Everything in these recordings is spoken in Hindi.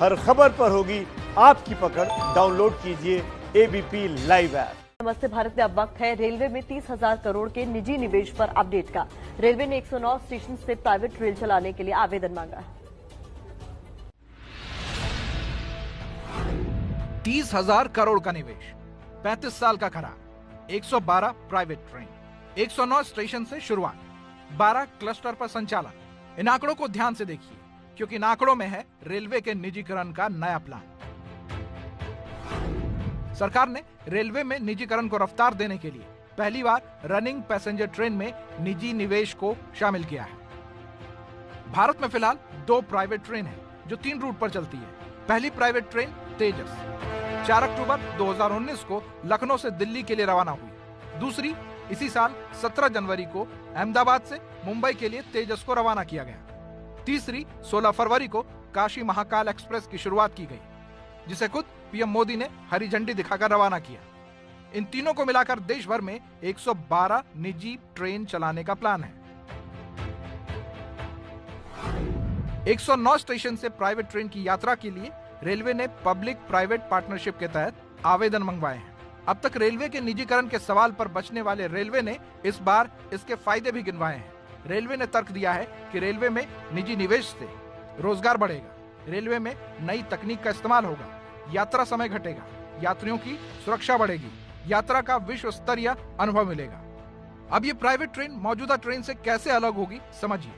हर खबर पर होगी आपकी पकड़। डाउनलोड कीजिए एबीपी लाइव ऐप। नमस्ते भारत में अब वक्त है रेलवे में 30,000 करोड़ के निजी निवेश पर अपडेट का। रेलवे ने 109 स्टेशन से प्राइवेट रेल चलाने के लिए आवेदन मांगा है। 30,000 करोड़ का निवेश, 35 साल का करार, 112 प्राइवेट ट्रेन, 109 स्टेशन से शुरुआत, 12 क्लस्टर पर संचालन। इन आंकड़ों को ध्यान से देखिए, क्योंकि इन आंकड़ों में है रेलवे के निजीकरण का नया प्लान। सरकार ने रेलवे में निजीकरण को रफ्तार देने के लिए पहली बार रनिंग पैसेंजर ट्रेन में निजी निवेश को शामिल किया है। भारत में फिलहाल 2 प्राइवेट ट्रेन हैं जो 3 रूट पर चलती है। पहली प्राइवेट ट्रेन तेजस 4 अक्टूबर 2019 को लखनऊ से दिल्ली के लिए रवाना हुई। दूसरी इसी साल 17 जनवरी को अहमदाबाद से मुंबई के लिए तेजस को रवाना किया गया। तीसरी 16 फरवरी को काशी महाकाल एक्सप्रेस की शुरुआत की गई, जिसे खुद पीएम मोदी ने हरी झंडी दिखाकर रवाना किया। इन तीनों को मिलाकर देश भर में 112 निजी ट्रेन चलाने का प्लान है। 109 स्टेशन से प्राइवेट ट्रेन की यात्रा के लिए रेलवे ने पब्लिक प्राइवेट पार्टनरशिप के तहत आवेदन मंगवाए हैं। अब तक रेलवे के निजीकरण के सवाल पर बचने वाले रेलवे ने इस बार इसके फायदे भी गिनवाए हैं। रेलवे ने तर्क दिया है कि रेलवे में निजी निवेश से रोजगार बढ़ेगा, रेलवे में नई तकनीक का इस्तेमाल होगा, यात्रा समय घटेगा, यात्रियों की सुरक्षा बढ़ेगी, यात्रा का विश्व स्तरीय अनुभव मिलेगा। अब ये प्राइवेट ट्रेन मौजूदा ट्रेन से कैसे अलग होगी, समझिए।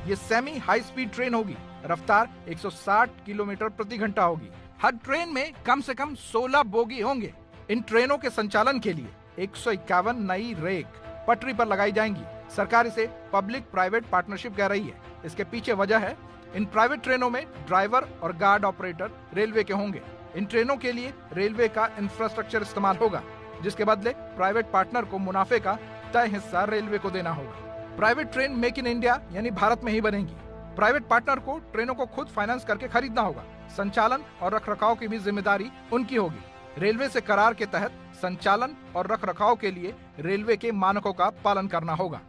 ये सेमी हाई स्पीड ट्रेन होगी, रफ्तार 160 किलोमीटर प्रति घंटा होगी। हर ट्रेन में कम से कम 16 बोगी होंगे। इन ट्रेनों के संचालन के लिए 151 नई रेक पटरी पर लगाई जाएंगी। सरकार इसे पब्लिक प्राइवेट पार्टनरशिप कह रही है। इसके पीछे वजह है, इन प्राइवेट ट्रेनों में ड्राइवर और गार्ड ऑपरेटर रेलवे के होंगे। इन ट्रेनों के लिए रेलवे का इंफ्रास्ट्रक्चर इस्तेमाल होगा, जिसके बदले प्राइवेट पार्टनर को मुनाफे का तय हिस्सा रेलवे को देना होगा। Private train make in India यानी भारत में ही बनेगी। प्राइवेट पार्टनर को ट्रेनों को खुद फाइनेंस करके खरीदना होगा। संचालन और रखरखाव की भी जिम्मेदारी उनकी होगी। रेलवे से करार के तहत संचालन और रखरखाव के लिए रेलवे के मानकों का पालन करना होगा।